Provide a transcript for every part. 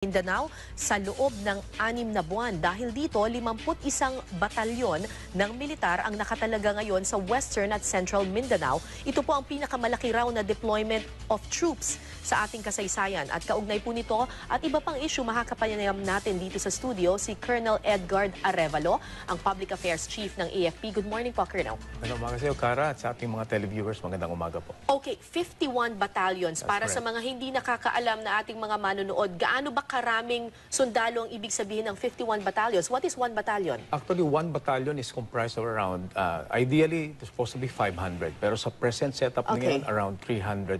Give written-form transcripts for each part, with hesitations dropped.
Mindanao sa loob ng 6 na buwan. Dahil dito, 51 batalyon ng militar ang nakatalaga ngayon sa Western at Central Mindanao. Ito po ang pinakamalaki raw na deployment of troops sa ating kasaysayan. At kaugnay po nito at iba pang issue, makakapanayam natin dito sa studio si Colonel Edgard Arevalo, ang Public Affairs Chief ng AFP. Good morning po, Colonel. Magandang umaga sa iyo, Kara, at sa ating mga televiewers, magandang umaga po. Okay, 51 battalions. Para sa mga hindi nakakaalam na ating mga manonood, gaano ba karaming sundalo ang ibig sabihin ng 51 battalions? What is one battalion? Actually, one battalion is comprised of around, ideally, it's supposed to be 500. Pero sa present setup ngayon, around 300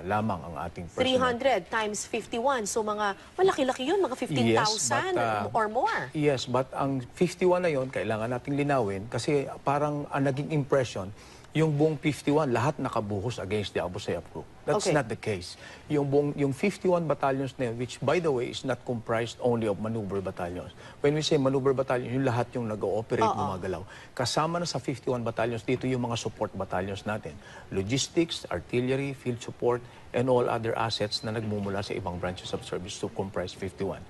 lamang ang ating personnel. 300 times 51. So mga malaki-laki yun, mga 15,000 or more. Yes, but ang 51 na yun, kailangan nating linawin kasi parang ang naging impression, yung buong 51, lahat nakabuhos against the Abu Sayyaf group. That's not the case. Yung 51 battalions na yun, which by the way is not comprised only of maneuver battalions. When we say maneuver battalions, yung lahat yung nag-ooperate, gumagalaw. Kasama na sa 51 battalions, dito yung mga support battalions natin. Logistics, artillery, field support, and all other assets na nagmumula sa ibang branches of service to comprise 51.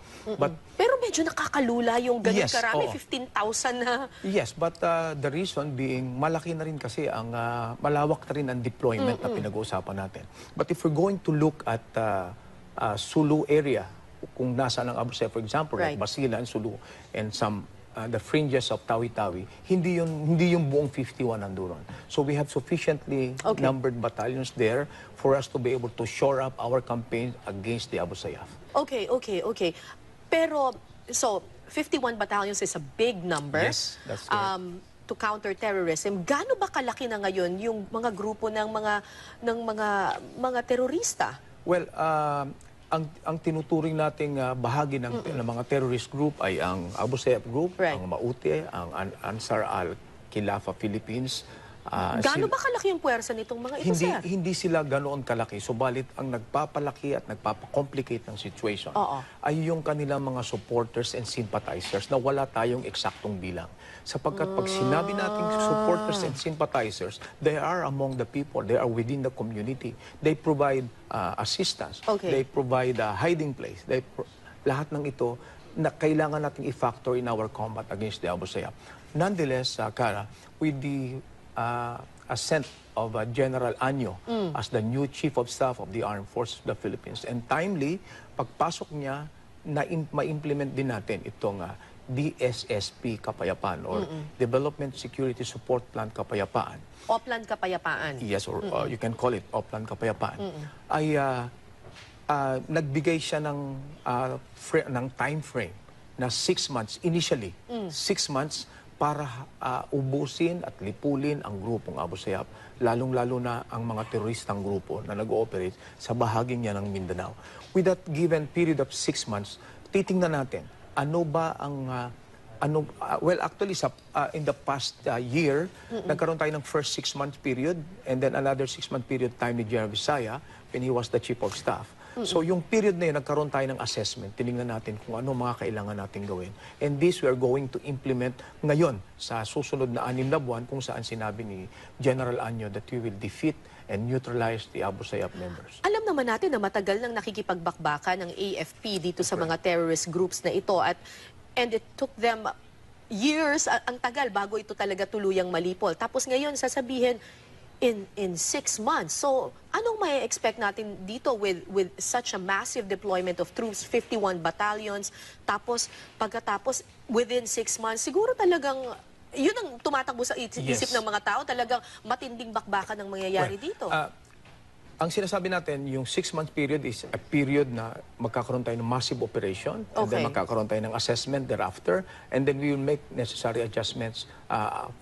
Pero medyo nakakalula yung ganun karami, 15,000 na. Yes, but the reason being, malaki na rin kasi ang malawak na rin ang deployment na pinag-uusapan natin. But if we're going to look at Sulu area, kung nasa ng Abu Sayyaf, for example, like Basilan, Sulu, and some the fringes of Tawi-Tawi, hindi yung buong 51 nandoon. So we have sufficiently numbered battalions there for us to be able to shore up our campaign against the Abu Sayyaf. Okay. Pero, so, 51 battalions is a big number. Yes, that's correct. To counter terrorism. Gaano ba kalaki na ngayon yung mga grupo ng mga terorista? Well, ang tinuturing nating bahagi ng mga terrorist group ay ang Abu Sayyaf group, ang Maute, ang Ansar al-Khilafa Philippines. Gaano ba kalaki yung puwersa nitong mga ito, sir? Hindi sila ganoon kalaki. Subalit ang nagpapalaki at nagpapakomplicate ng situation ay yung kanilang mga supporters and sympathizers na wala tayong eksaktong bilang. Sapagkat pag sinabi nating supporters and sympathizers, they are among the people, they are within the community. They provide assistance, they provide a hiding place. Lahat ng ito na kailangan nating i-factor in our combat against the Abu Sayyaf. Nonetheless, Kara, with the ascent of General Anyo as the new Chief of Staff of the Armed Forces of the Philippines. And timely, pagpasok niya, ma-implement din natin itong DSSP Kapayapaan or Development Security Support Plan Kapayapaan. Oplan Kapayapaan. Yes, or you can call it Oplan Kapayapaan. Ay nagbigay siya ng time frame na 6 months, initially, 6 months para ubusin at lipulin ang grupong Abu Sayyaf, lalong-lalo na ang mga teroristang grupo na nag-ooperate sa bahaging niya ng Mindanao. With that given period of 6 months, titingnan natin, ano ba ang, well actually in the past year, nagkaroon tayo ng first 6-month period and then another 6-month period time ni General Visaya when he was the Chief of Staff. So yung period na yun, nagkaroon tayo ng assessment. Tinignan natin kung ano mga kailangan natin gawin. And this we are going to implement ngayon sa susunod na 6 na buwan kung saan sinabi ni General Anyo that we will defeat and neutralize the Abu Sayyaf members. Alam naman natin na matagal nang nakikipagbakbakan ng AFP dito sa mga terrorist groups na ito and it took them years, ang tagal bago ito talaga tuluyang malipol. Tapos ngayon sasabihin, in 6 months. So, anong may expect natin dito with such a massive deployment of troops, 51 battalions, tapos pagkatapos within 6 months, siguro talagang yun ang tumatakbo sa isip ng mga tao, talagang matinding bakbakan ang mangyayari dito. Ang sinasabi natin, yung 6-month period is a period na magkakaroon tayo ng massive operation and then magkakaroon tayo ng assessment thereafter and then we will make necessary adjustments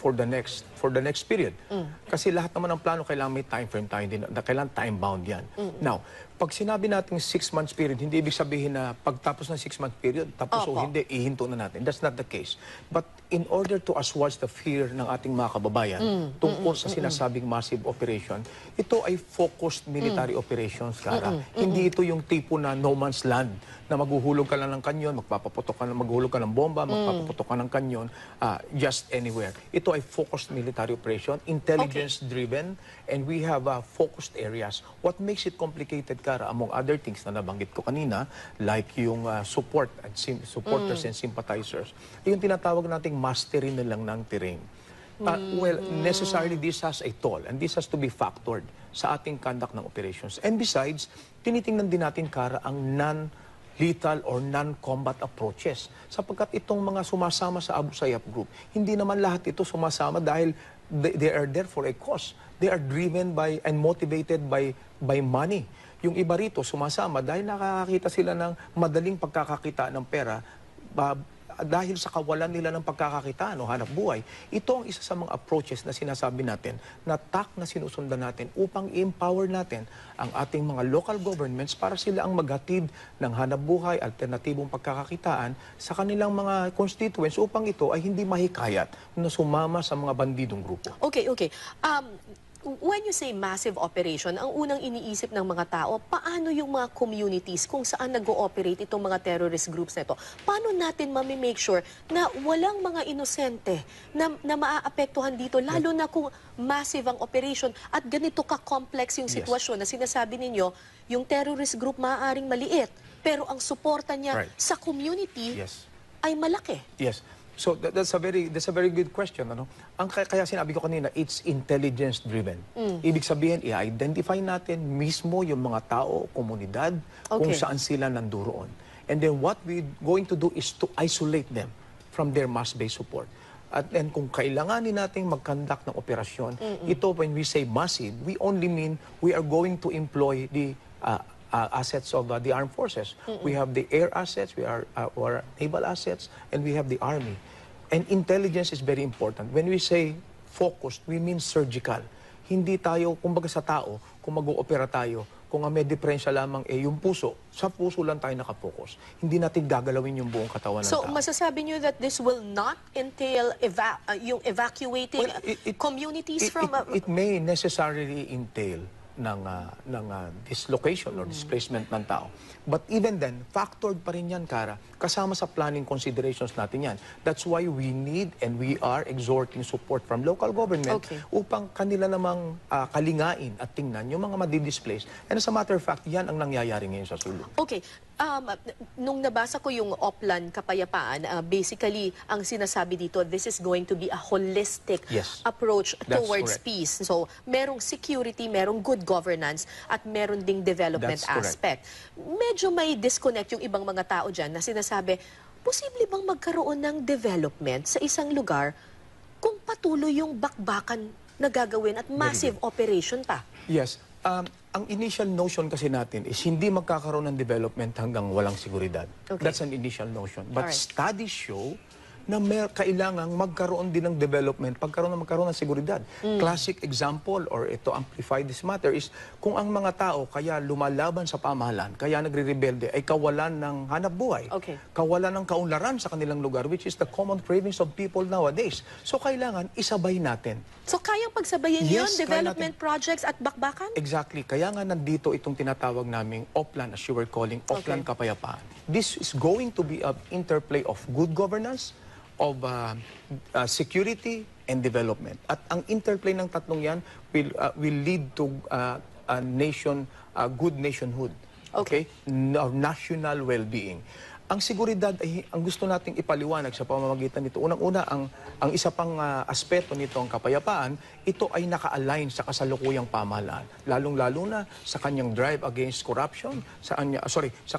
for the next period. Kasi lahat naman ng plano kailangan may time frame tayo, kailangan time bound yan. Now, pag sinabi natin 6 months period, hindi ibig sabihin na pagtapos ng 6-month period, tapos hindi, ihinto na natin. That's not the case. But in order to assuage the fear ng ating mga kababayan tungkol sa sinasabing massive operation, ito ay focused military operations, Kara. Hindi ito yung tipo na no man's land na maghuhulog ka lang ng kanyon, maghuhulog ka ng bomba, magpapaputok ka ng kanyon, just anywhere. Ito ay focused military operation, intelligence-driven, and we have focused areas. What makes it complicated, Kara, among other things na nabanggit ko kanina, like yung supporters and sympathizers, yung tinatawag nating mastery na lang ng terrain. Well, necessarily this has a toll and this has to be factored sa ating conduct ng operations. And besides, tinitingnan din natin, Kara, ang non-lethal or non-combat approaches. Sapagkat itong mga sumasama sa Abu Sayyaf Group, hindi naman lahat ito sumasama dahil they are there for a cause. They are driven by and motivated by money. Yung iba rito sumasama dahil nakakakita sila ng madaling pagkakakita ng pera dahil sa kawalan nila ng pagkakakitaan o hanap buhay. Ito ang isa sa mga approaches na sinasabi natin na na sinusundan natin upang i-empower natin ang ating mga local governments para sila ang maghatid ng hanap buhay, alternatibong pagkakakitaan sa kanilang mga constituents upang ito ay hindi mahikayat na sumama sa mga bandidong grupo. Okay. When you say massive operation, ang unang iniisip ng mga tao, paano yung mga communities kung saan nag-ooperate itong mga terrorist groups na ito? Paano natin make sure na walang mga inosente na maaapektuhan dito, lalo na kung massive ang operation at ganito ka-complex yung sitwasyon na sinasabi ninyo, yung terrorist group maaaring maliit, pero ang suporta niya sa community ay malaki. Yes. So that's a very good question, ano? Kaya sinabi ko kanina, it's intelligence driven. Ibig sabihin, i-identify natin mismo yung mga tao, komunidad, kung saan sila nanduroon. And then what we're going to do is to isolate them from their mass-based support. At then kung kailanganin nating mag-conduct ng operasyon, ito when we say massive, we only mean we are going to employ the assets of the armed forces. We have the air assets, we are our naval assets, and we have the army. And intelligence is very important. When we say focused, we mean surgical. Hindi tayo, kumbaga sa tao, kung mag-oopera tayo, kung may diferensya lamang yung puso, sa puso lang tayo nakapokus. Hindi natin gagalawin yung buong katawan ng tao. So, masasabi nyo that this will not entail yung evacuating communities from... It may necessarily entail ng dislocation or displacement ng tao. But even then, factored pa rin yan, Kara, kasama sa planning considerations natin yan. That's why we need and we are exhorting support from local government upang kanila namang kalingain at tingnan yung mga madidisplace. And as a matter of fact, yan ang nangyayari ngayon sa Sulu. Okay. Nung nabasa ko yung Oplan Kapayapaan, basically, ang sinasabi dito, this is going to be a holistic approach towards peace. So, merong security, merong good governance, at meron ding development aspect. Medyo may disconnect yung ibang mga tao dyan na sinasabi, posible bang magkaroon ng development sa isang lugar kung patuloy yung bakbakan na gagawin at massive operation pa? Yes. Ang initial notion kasi natin is hindi magkakaroon ng development hanggang walang seguridad. That's an initial notion. But studies show na kailangang magkaroon din ng development magkaroon ng seguridad. Classic example or ito amplify this matter is kung ang mga tao kaya lumalaban sa pamahalaan, kaya nagre-rebelde ay kawalan ng hanap buhay, kawalan ng kaunlaran sa kanilang lugar, which is the common cravings of people nowadays. So kailangan isabay natin. So kayang pagsabayin yun, development projects at bakbakan? Exactly. Kaya nga nandito itong tinatawag naming Oplan, as you were calling, Oplan Kapayapaan. This is going to be an interplay of good governance, of security and development. At ang interplay ng tatlong yan will lead to good nationhood. Okay? National well-being. Ang seguridad ay ang gusto nating ipaliwanag sa pamamagitan nito. Unang-una, ang isa pang aspeto nito, ang kapayapaan, ito ay naka-align sa kasalukuyang pamahalaan. Lalong-lalo na sa kanyang drive against corruption, sa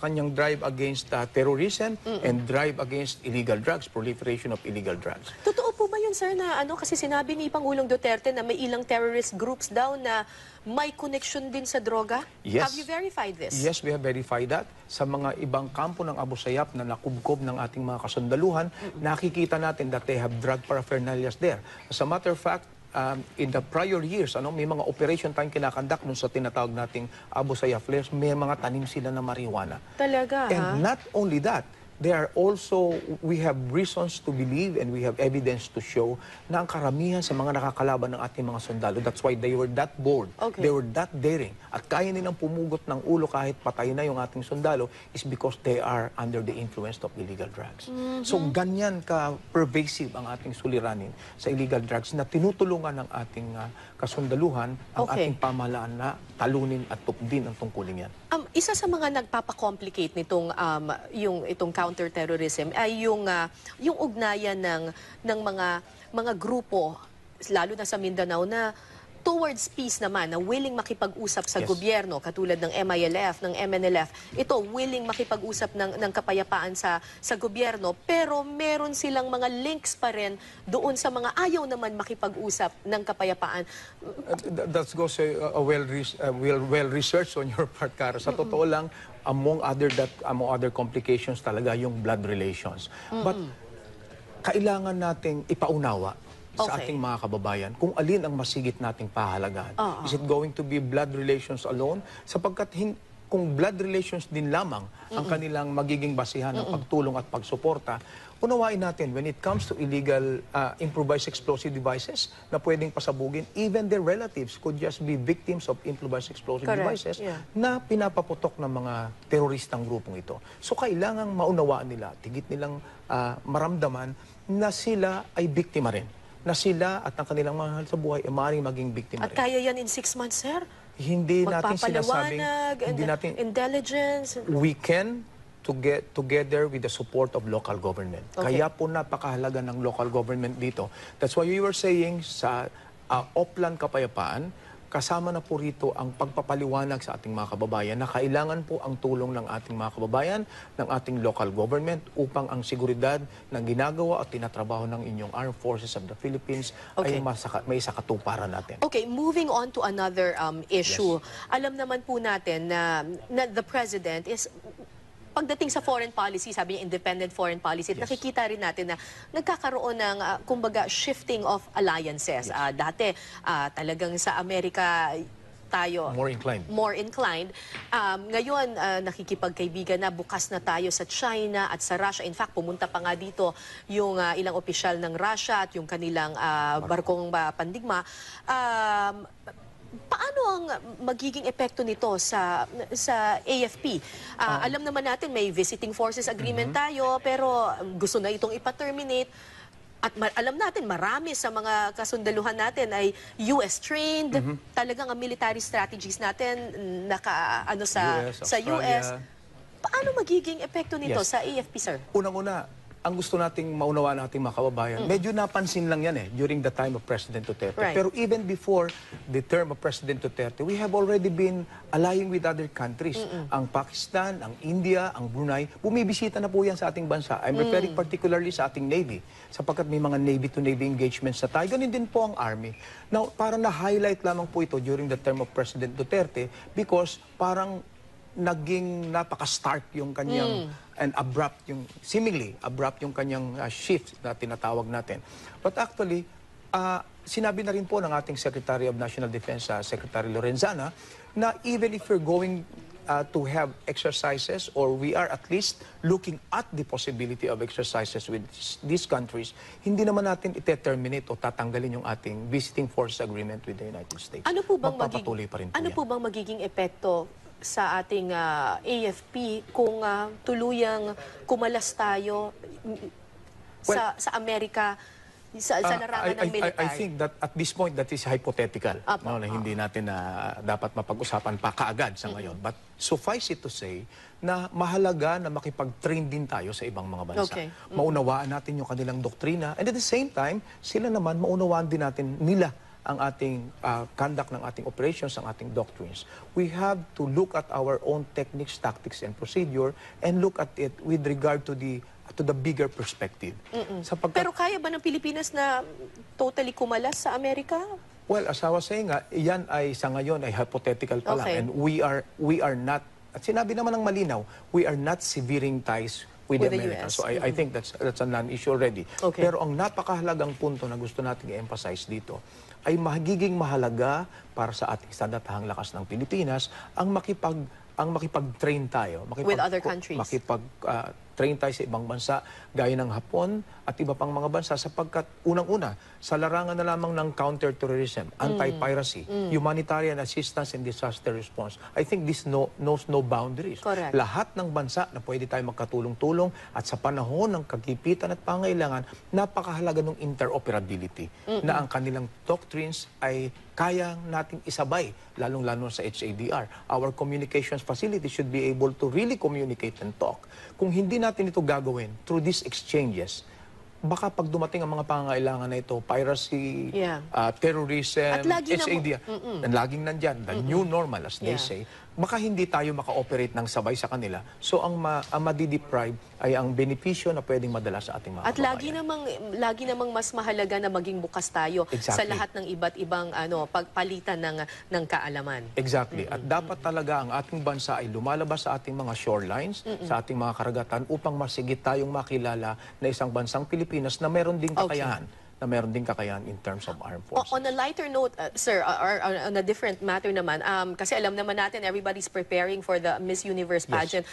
kanyang drive against terrorism and drive against illegal drugs, proliferation of illegal drugs. Totoo po ba yun, sir, na kasi sinabi ni Pangulong Duterte na may ilang terrorist groups daw na may connection din sa droga? Yes. Have you verified this? Yes, we have verified that. Sa mga ibang kampo ng Abu Sayyaf na nakubkob ng ating mga kasundaluhan, nakikita natin that they have drug paraphernalias there. As a matter of fact, in the prior years, may mga operation tayong kinakandak dun sa tinatawag nating Abu Sayyaf flares, may mga tanim sila na marijuana. Talaga, And not only that, we have reasons to believe and we have evidence to show na ang karamihan sa mga nakakalaban ng ating mga sundalo, that's why they were that bold, Okay. they were that daring, at kaya nilang pumugot ng ulo kahit patay na yung ating sundalo is because they are under the influence of illegal drugs. So ganyan ka-pervasive ang ating suliranin sa illegal drugs na tinutulungan ng ating kasundaluhan ang Okay. ating pamahalaan na talunin at tukdin ang tungkulin yan. Isa sa mga nagpapakomplicate nitong itong counterterrorism ay yung ugnayan ng mga grupo lalo na sa Mindanao na towards peace naman, na willing makipag-usap sa Yes. gobyerno katulad ng MILF, ng MNLF. Ito willing makipag-usap ng kapayapaan sa gobyerno, pero meron silang mga links pa rin doon sa mga ayaw naman makipag-usap ng kapayapaan. That goes well researched on your part, Cara. Sa totoo lang, among other complications talaga yung blood relations. But kailangan nating ipaunawa sa Okay. ating mga kababayan kung alin ang masigit nating pahalagahan. Is it going to be blood relations alone? Sapagkat kung blood relations din lamang ang kanilang magiging basihan ng pagtulong at pagsuporta, unawain natin when it comes to illegal improvised explosive devices na pwedeng pasabugin, even their relatives could just be victims of improvised explosive Correct. devices Yeah. na pinapaputok ng mga teroristang grupong ito. So kailangang maunawaan nila, tigit nilang maramdaman na sila ay biktima rin. Na sila at ang kanilang mahal sa buhay ay maaaring maging biktima At rin. kaya yan in 6 months, sir? Hindi natin sinasabing, Magpapaliwanag, hindi natin, intelligence. we can to get together with the support of local government. Okay. Kaya po napakahalaga ng local government dito. That's why we were saying sa Oplan Kapayapaan, kasama na po rito ang pagpapaliwanag sa ating mga kababayan na kailangan po ang tulong ng ating mga kababayan, ng ating local government upang ang seguridad na ginagawa at tinatrabaho ng inyong Armed Forces of the Philippines Okay. ay may sakatuparan natin. Okay, moving on to another issue. Alam naman po natin na the President is, pagdating sa foreign policy, sabi niya independent foreign policy, at Yes. nakikita rin natin na nagkakaroon ng, kumbaga, shifting of alliances. Dati, talagang sa Amerika tayo More inclined. Ngayon, nakikipagkaibigan na, bukas na tayo sa China at sa Russia. In fact, pumunta pa nga dito yung ilang opisyal ng Russia at yung kanilang barkong pandigma. Paano ang magiging epekto nito sa AFP? Alam naman natin may visiting forces agreement tayo, pero gusto na itong ipa-terminate. At alam natin, marami sa mga kasundaluhan natin ay US trained. Talagang ang military strategies natin US, sa US. Australia. Paano magiging epekto nito Yes. sa AFP, sir? Unang-una, ang gusto nating maunawaan nating mga kababayan, medyo napansin lang yan during the time of President Duterte. Right. Pero even before the term of President Duterte, we have already been allying with other countries. Ang Pakistan, ang India, ang Brunei, bumibisita na po yan sa ating bansa. I'm referring particularly sa ating Navy, sapagkat may mga Navy-to-Navy engagements na tayo. Ganun din po ang Army. Now, parang na-highlight lamang po ito during the term of President Duterte because parang naging napaka-stark yung kanyang and seemingly abrupt yung kanyang shift na tinatawag natin. But actually, sinabi na rin po ng ating Secretary of National Defense, Secretary Lorenzana, na even if we're going to have exercises or we are at least looking at the possibility of exercises with these countries, hindi naman natin ite-terminate o tatanggalin yung ating visiting force agreement with the United States. Ano po bang Magpapatuloy pa rin po yan. magiging epekto sa ating AFP kung tuluyang kumalas tayo sa Amerika sa larangan ng military? I think that at this point that is hypothetical. Apo, No, na hindi natin dapat mapag-usapan pa kaagad sa ngayon. But suffice it to say na mahalaga na makipag-train din tayo sa ibang mga bansa. Okay. Maunawaan natin yung kanilang doktrina and at the same time, sila naman maunawaan din natin nila ang ating conduct ng ating operations, ang ating doctrines. We have to look at our own techniques, tactics, and procedure and look at it with regard to the bigger perspective. Pero kaya ba ng Pilipinas na totally kumalas sa Amerika? Well, as I was saying, yan ay sa ngayon ay hypothetical pa lang. Okay. And we are not, at sinabi naman ng malinaw, we are not severing ties with the the Americans. US. So I think that's a non-issue already. Okay. Pero ang napakahalagang punto na gusto natin i-emphasize dito ay magiging mahalaga para sa ating sandatahang lakas ng Pilipinas ang makipag-train tayo, With other countries. mag-train tayo sa ibang bansa, gaya ng Hapon at iba pang mga bansa, sapagkat unang-una, sa larangan na lamang ng counter-terrorism, anti-piracy, humanitarian assistance and disaster response, I think this knows no boundaries. Correct. Lahat ng bansa na pwede tayo magkatulong-tulong at sa panahon ng kagipitan at pangailangan, napakahalaga ng interoperability na ang kanilang doctrines ay kaya nating isabay, lalong-lalo sa HADR. Our communications facility should be able to really communicate and talk. Kung hindi natin ito gagawin through these exchanges, baka pag dumating ang mga pangangailangan na ito, piracy, terrorism, At lagi HADR, laging nandyan, the new normal as they Yeah. say, baka hindi tayo maka-operate ng sabay sa kanila. So ang madideprive ay ang benepisyo na pwedeng madala sa ating mga At kababayan. lagi namang mas mahalaga na maging bukas tayo sa Exactly. lahat ng iba't ibang pagpalitan ng kaalaman. Exactly. At dapat talaga ang ating bansa ay lumalabas sa ating mga shorelines, sa ating mga karagatan upang masigit tayong makilala na isang bansang Pilipinas na meron ding kakayahan. In terms of armed forces. On a lighter note, sir, or on a different matter naman, kasi alam naman natin everybody's preparing for the Miss Universe pageant.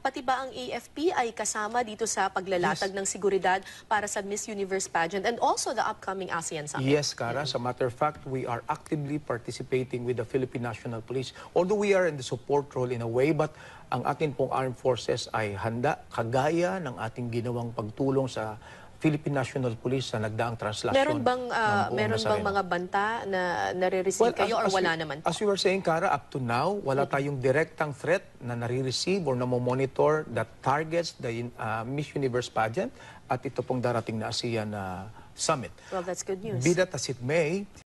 Pati ba ang AFP ay kasama dito sa paglalatag ng seguridad para sa Miss Universe pageant and also the upcoming ASEAN Summit? Yes, Cara. As a matter of fact, we are actively participating with the Philippine National Police. Although we are in the support role in a way, but ang atin pong armed forces ay handa, kagaya ng ating ginawang pagtulong sa Philippine National Police sa nagdaang translasyon. Meron bang Nazareno. mga banta na nare-receive kayo or wala naman? As we were saying, Cara, up to now, wala tayong direktang threat na nare-receive or na monitor that targets the Miss Universe pageant at ito pong darating na ASEAN Summit. Well, that's good news. Be that as it may,